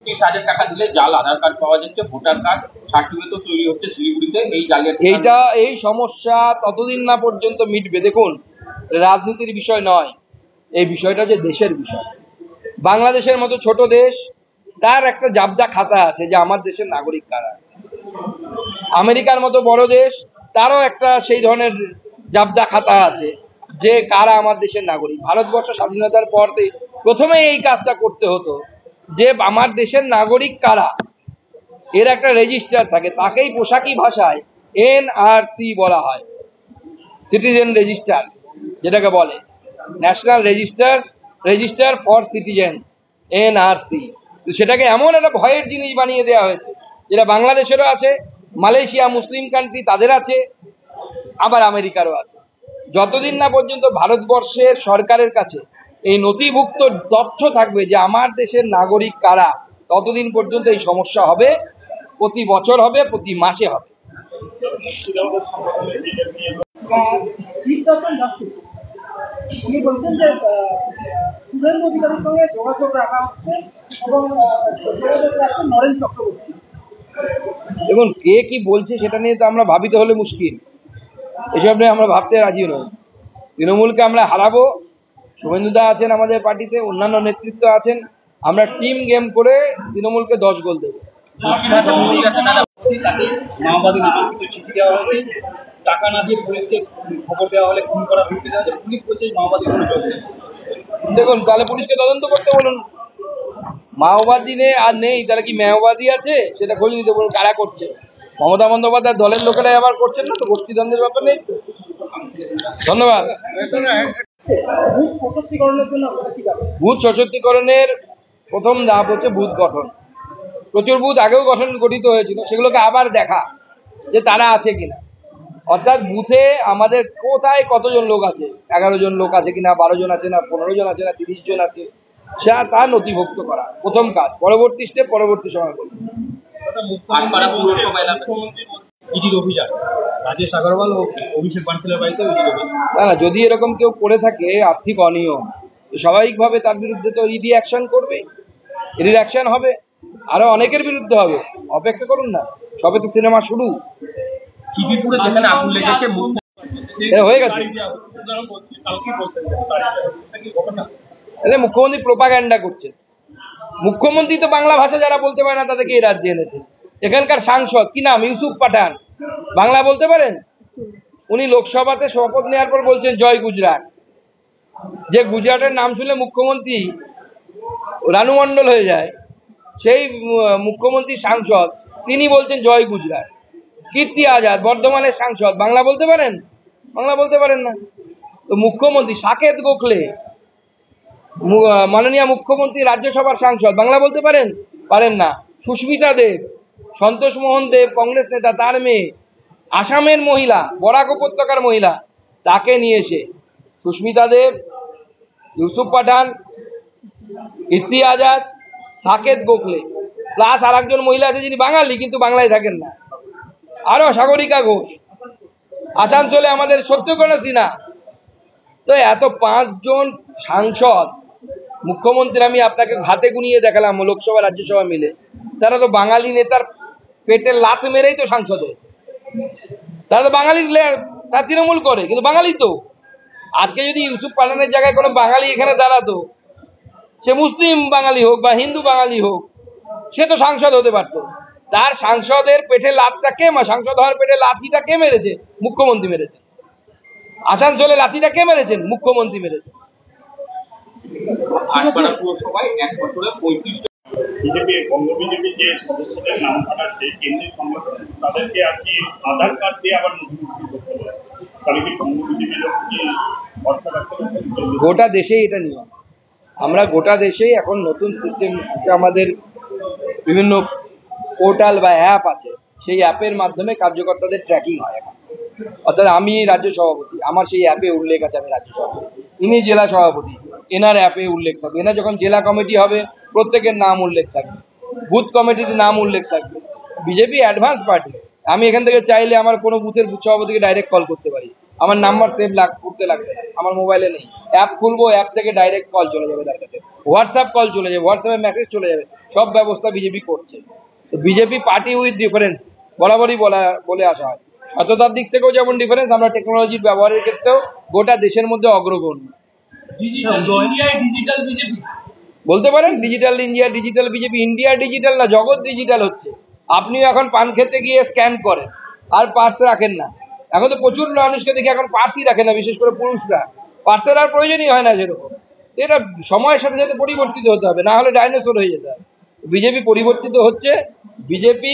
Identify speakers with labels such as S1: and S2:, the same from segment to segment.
S1: 30,000 টাকা দিলে জাল আধার কার্ড পাওয়া যাচ্ছে, ভোটার কার্ড সার্টিফিকেট তৈরি হচ্ছে শিলিগুড়িতে। এই জালিয়াতি,
S2: এই সমস্যা ততদিন না পর্যন্ত মিটবে। দেখুন, রাজনীতির বিষয় নয়, এই বিষয়টা যে দেশের বিষয়। বাংলাদেশের মতো ছোট দেশ, তার একটা জাবদা খাতা আছে যে আমার দেশের নাগরিক কারা। আমেরিকার মতো বড় দেশ, তারও একটা সেই ধরনের জাবদা খাতা আছে যে কারা আমার দেশের নাগরিক। ভারতবর্ষ স্বাধীনতার পর প্রথমে এই কাজটা করতে হতো যে আমার দেশের নাগরিক কারা, এর একটা রেজিস্টার থাকে, তাকেই পোশাকি ভাষায় এনআরসি বলা হয়, সিটিজেন রেজিস্টার যেটাকে বলে, national register for citizens, NRC. সেটাকে এমন একটা ভয়ের জিনিস বানিয়ে দেওয়া হয়েছে, যেটা বাংলাদেশেরও আছে, মালয়েশিয়া মুসলিম কান্ট্রি তাদের আছে, আবার আমেরিকারও আছে। যতদিন না পর্যন্ত ভারতবর্ষের সরকারের কাছে এই নথিভুক্ত তথ্য থাকবে যে আমার দেশের নাগরিক কারা, ততদিন পর্যন্ত এই সমস্যা হবে। প্রতি বছর হবে, প্রতি মাসে হবে।
S3: উনি বলছেন যে শুভেন্দু অধিকারীর সঙ্গে যোগাযোগ রাখা হচ্ছে এবং নরেন চক্রবর্তী।
S2: দেখুন, কে কি বলছে সেটা নিয়ে তো আমরা ভাবিতে হলে মুশকিল, এসব নিয়ে আমরা ভাবতে রাজি নই। তৃণমূলকে আমরা হারাবো, শুভেন্দুদা আছেন আমাদের পার্টিতে, অন্যান্য নেতৃত্ব আছেন, আমরা টিম গেম করে তৃণমূলকে 10 গোল দেবো।
S4: মাওবাদী নামাঙ্কিত চিঠি দেওয়া হয়েছে, টাকা না দিয়ে পুলিশকে খবর দেওয়া হলে খুন করার হুমকি দেওয়া হয়েছে। পুলিশ বলছে মাওবাদী কোনো যোগ নেই।
S2: দেখুন, তাহলে পুলিশকে তদন্ত করতে বলুন। মাওবাদী আর নেই, তাহলে কি মাওবাদী আছে সেটা খোঁজ নিতে বলুন, কারা করছে। মমতা বন্দ্যোপাধ্যায় দলের লোকেরাই আবার করছেন না তো, গোষ্ঠীদ্বন্দ্বের ব্যাপার নেই। ধন্যবাদ। বুথ সশক্তিকরণের প্রথম ধাপ হচ্ছে বুথ গঠন। প্রচুর বুথ আগেও গঠিত হয়েছিল, সেগুলোকে আবার দেখা যে তারা আছে কিনা। অর্থাৎ বুথে আমাদের কোথায় কতজন লোক আছে, 11 জন লোক আছে কিনা, 12 জন আছে না, 15 জন আছে না, 30 জন আছে, তা নথিভুক্ত করা প্রথম কাজ। পরবর্তী স্টেপ পরবর্তী সময় করব।
S4: রাজেশ আগরওয়াল ও অভিষেক বানশালের বাড়িতে
S2: না, যদি এরকম কেউ করে থাকে আর্থিক অনিয়ম, স্বাভাবিকভাবে তার বিরুদ্ধে তো ইডি অ্যাকশন করবে, রিঅ্যাকশন হবে, আরো অনেকের বিরুদ্ধে হবে। অপেক্ষা করুন না, সবে তো সিনেমা শুরু।
S1: খিদিরপুরে যেখানে আগুন লেগেছে,
S2: হয়ে গেছে। মুখ্যমন্ত্রী প্রোপাগ্যান্ডা করছে। মুখ্যমন্ত্রী তো বাংলা ভাষা যারা বলতে পারে না তাদেরকে এই রাজ্যে এনেছে। এখানকার সাংসদ কি নাম, ইউসুফ পাঠান, বাংলা বলতে পারেন? উনি লোকসভাতে শপথ নেওয়ার পর বলছেন জয় গুজরাট। যে গুজরাটের নাম শুনলে মুখ্যমন্ত্রী রানু মণ্ডল হয়ে যায়, সেই মুখ্যমন্ত্রী সাংসদ তিনি বলছেন জয় গুজরাট। কীর্তি আজাদ বর্ধমানের সাংসদ, বাংলা বলতে পারেন? বাংলা বলতে পারেন না। তো মুখ্যমন্ত্রী সাকেত গোখলে, মাননীয় মুখ্যমন্ত্রী রাজ্যসভার সাংসদ, বাংলা বলতে পারেন? পারেন না। সুস্মিতা দেব, সন্তোষ মোহন দেব কংগ্রেস নেতা, তার মেয়ে, আসামের মহিলা, বরাক উপত্যকার মহিলা, তাকে নিয়ে এসে সুস্মিতা দেব, ইউসুফ পাঠান, কীর্তি আজাদ, সাকেত গোখলে, প্লাস আর একজন মহিলা আছে যিনি বাঙালি কিন্তু বাংলায় থাকেন না, আরো সাগরিকা ঘোষ, আসানসোলে আমাদের সত্যকর্ণ সিনহা। তো এত 5 জন সাংসদ, মুখ্যমন্ত্রী আমি আপনাকে হাতে গুনিয়ে দেখালাম লোকসভা রাজ্যসভা মিলে, তারা তো বাঙালি নেতার পেটে লাত মেরেই তো সাংসদ হয়েছে। তারা তো বাঙালি, তারা তৃণমূল করে কিন্তু বাঙালি তো। আজকে যদি ইউসুফ পাঠানের জায়গায় কোনো বাঙালি এখানে দাঁড়াতো, সে মুসলিম বাঙালি হোক বা হিন্দু বাঙালি হোক, সে তো সাংসদ হতে পারতো। তার সাংসদের পেটে লাতটা কে, সাংসদ হওয়ার পেটে লাথিটা কে মেরেছে? মুখ্যমন্ত্রী মেরেছে। আসানসোলে লাথিটা কে মেরেছেন? মুখ্যমন্ত্রী মেরেছে।
S5: বিজেপি যে সদস্যদের নাম কাটাচ্ছে কেন্দ্রীয় সংগঠন, তাদেরকে আর কি আধার কার্ড দিয়ে আবার নথিভুক্ত করতে হবে, তাহলে কি বঙ্গ বিজেপির কি ভরসা রাখতে পারছেন?
S2: গোটা দেশেই এটা নিয়ম। আমরা গোটা দেশেই এখন নতুন সিস্টেম আছে, আমাদের বিভিন্ন পোর্টাল বা অ্যাপ আছে, সেই অ্যাপের মাধ্যমে কার্যকর্তাদের ট্র্যাকিং হয় এখন। অর্থাৎ আমি রাজ্য সভাপতি, আমার সেই অ্যাপে উল্লেখ আছে আমি রাজ্য সভাপতি, ইনি জেলা সভাপতি, এনার অ্যাপে উল্লেখ থাকবে, এনার যখন জেলা কমিটি হবে প্রত্যেকের নাম উল্লেখ থাকবে, বুথ কমিটিতে নাম উল্লেখ থাকবে। বিজেপি অ্যাডভান্স পার্টি, আমি এখান থেকে চাইলে আমার কোনো বুথের বুথ সভাপতিকে ডাইরেক্ট কল করতে পারি, আমার নাম্বার সেভ করতে লাগবে না, আমার মোবাইলে নেই। অ্যাপ খুলবো, অ্যাপ থেকে ডাইরেক্ট কল চলে যাবে তার কাছে, হোয়াটসঅ্যাপ কল চলে যাবে, হোয়াটসঅ্যাপে মেসেজ চলে যাবে, সব ব্যবস্থা বিজেপি করছে। তো বিজেপি পার্টি উইথ ডিফারেন্স বরাবরই বলে আসা হয়। সততার দিক থেকেও যেমন ডিফারেন্স, আমরা টেকনোলজির ব্যবহারের ক্ষেত্রেও গোটা দেশের মধ্যে অগ্রগণ্য। বলতে পারেন digital India, digital BJP. India digital না, জগৎ ডিজিটাল হচ্ছে। আপনি এখন পান খেতে গিয়ে স্ক্যান করেন আর পার্স রাখেন না। এখন তো প্রচুর মানুষকে দেখি এখন পার্সই রাখে না, বিশেষ করে পুরুষরা। পার্সের আর প্রয়োজনই হয় না সেরকম। এটা সময়ের সাথে সাথে পরিবর্তিত হতে হবে, না হলে ডাইনোসর হয়ে যেতে হবে। বিজেপি পরিবর্তিত হচ্ছে। বিজেপি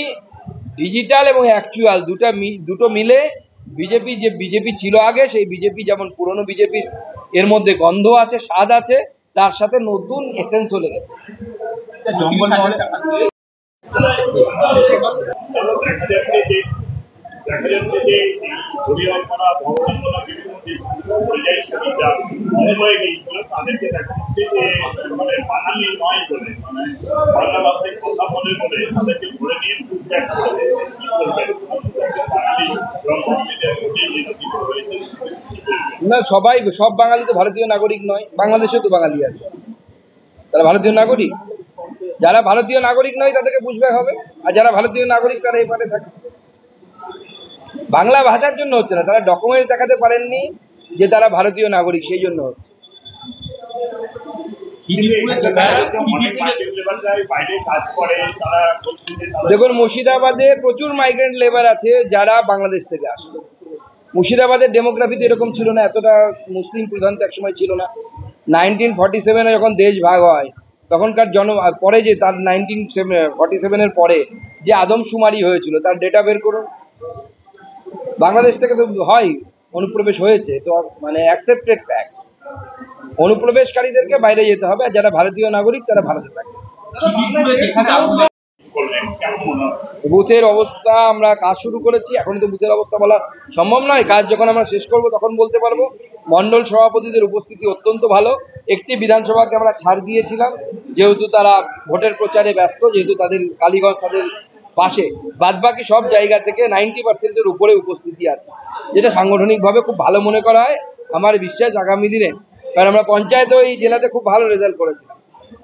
S2: ডিজিটাল এবং অ্যাকচুয়াল দুটো মিলে যে বিজেপি ছিল আগে, সেই বিজেপি যেমন পুরনো বিজেপি এর মধ্যে গন্ধ আছে, স্বাদ আছে, তার সাথে নতুন এসেন্সও লেগেছে।
S4: জঙ্গল মহলে
S5: দেখা যাচ্ছে যে হরিয়ালপাড়া ভবনপাড়া বিভিন্ন যে পরিযায়ী শ্রমিকরা অনেক হয়ে গিয়েছিল, তাদেরকে দেখা যাচ্ছে যে মানে বাঙালি নয় বলে, মানে বাংলা ভাষায় কথা বলে তাদেরকে ধরে নিয়ে পুষব্যাক করে দিয়েছে। কি করবেন বাঙালি এবং বাঙালিদের প্রতি নির্যাতিত হয়েছে?
S2: না, সব বাঙালি তো ভারতীয় নাগরিক নয়। বাংলাদেশেও তো বাঙালি আছে, তারা ভারতীয় নাগরিক। যারা ভারতীয় নাগরিক নয় তাদেরকে পুষব্যাক হবে, আর যারা ভারতীয় নাগরিক তারা এপারে থাকে। বাংলা ভাষার জন্য হচ্ছে না, তারা ডকুমেন্ট দেখাতে পারেননি যে তারা ভারতীয় নাগরিক, সেই জন্য হচ্ছে। দেখুন, মুর্শিদাবাদে প্রচুর মাইগ্রেন্ট লেবার আছে যারা বাংলাদেশ থেকে আসে। মুর্শিদাবাদের ডেমোগ্রাফি এরকম ছিল না, এতটা মুসলিম প্রধান তো একসময় ছিল না। 1947 যখন দেশ ভাগ হয় তখনকার পরে যে তার 1947 পরে যে আদমশুমারি হয়েছিল তার ডেটা বের করুন। বাংলাদেশ থেকে তো হয়, অনুপ্রবেশ হয়েছে, তো মানে অ্যাকসেপ্টেড ফ্যাক্ট। অনুপ্রবেশকারীদেরকে বাইরে যেতে হবে, আর যারা ভারতীয় নাগরিক তারা ভারতে থাকে। বুথের অবস্থা, আমরা কাজ শুরু করেছি, এখন তো বুথের অবস্থা বলা সম্ভব নয়। কাজ যখন আমরা শেষ করব তখন বলতে পারবো। মন্ডল সভাপতিদের উপস্থিতি অত্যন্ত ভালো। একটি বিধানসভাকে আমরা ছাড় দিয়েছিলাম, যেহেতু তারা ভোটের প্রচারে ব্যস্ত, যেহেতু তাদের কালীগঞ্জ তাদের পাশে। বাদবাকি সব জায়গা থেকে 90%-এর উপরে উপস্থিতি আছে, যেটা সাংগঠনিকভাবে খুব ভালো মনে করা হয়। আমার বিশ্বাস আগামী দিনে, কারণ আমরা পঞ্চায়েতেও এই জেলাতে খুব ভালো রেজাল্ট করেছিলাম,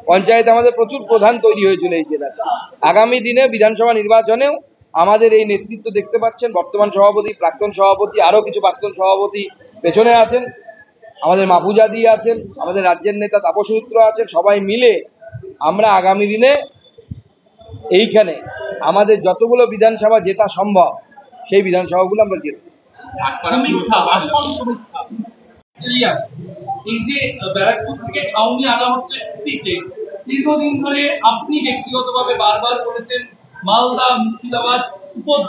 S2: পঞ্চায়েতে আমাদের প্রচুর প্রধান তৈরি হয়েছিল এই জেলাতে। আগামী দিনে বিধানসভা নির্বাচনেও আমাদের এই নেতৃত্ব দেখতে পাচ্ছেন, বর্তমান সভাপতি, প্রাক্তন সভাপতি, আরও কিছু প্রাক্তন সভাপতি পেছনে আছেন, আমাদের মাহফুজাদি আছেন, আমাদের রাজ্যের নেতা তাপস মিত্র আছেন। সবাই মিলে আমরা আগামী দিনে এইখানে আমাদের যতগুলো বিধানসভা জেতা সম্ভব সেই বিধানসভাগুলো আমরা জিতব।
S3: এই যে ব্যারাকপুর থেকে ছাউনি আনা হচ্ছে ছুটিতে, দীর্ঘদিন ধরে আপনি ব্যক্তিগতভাবে বারবার বলেছেন মালদা, মুর্শিদাবাদ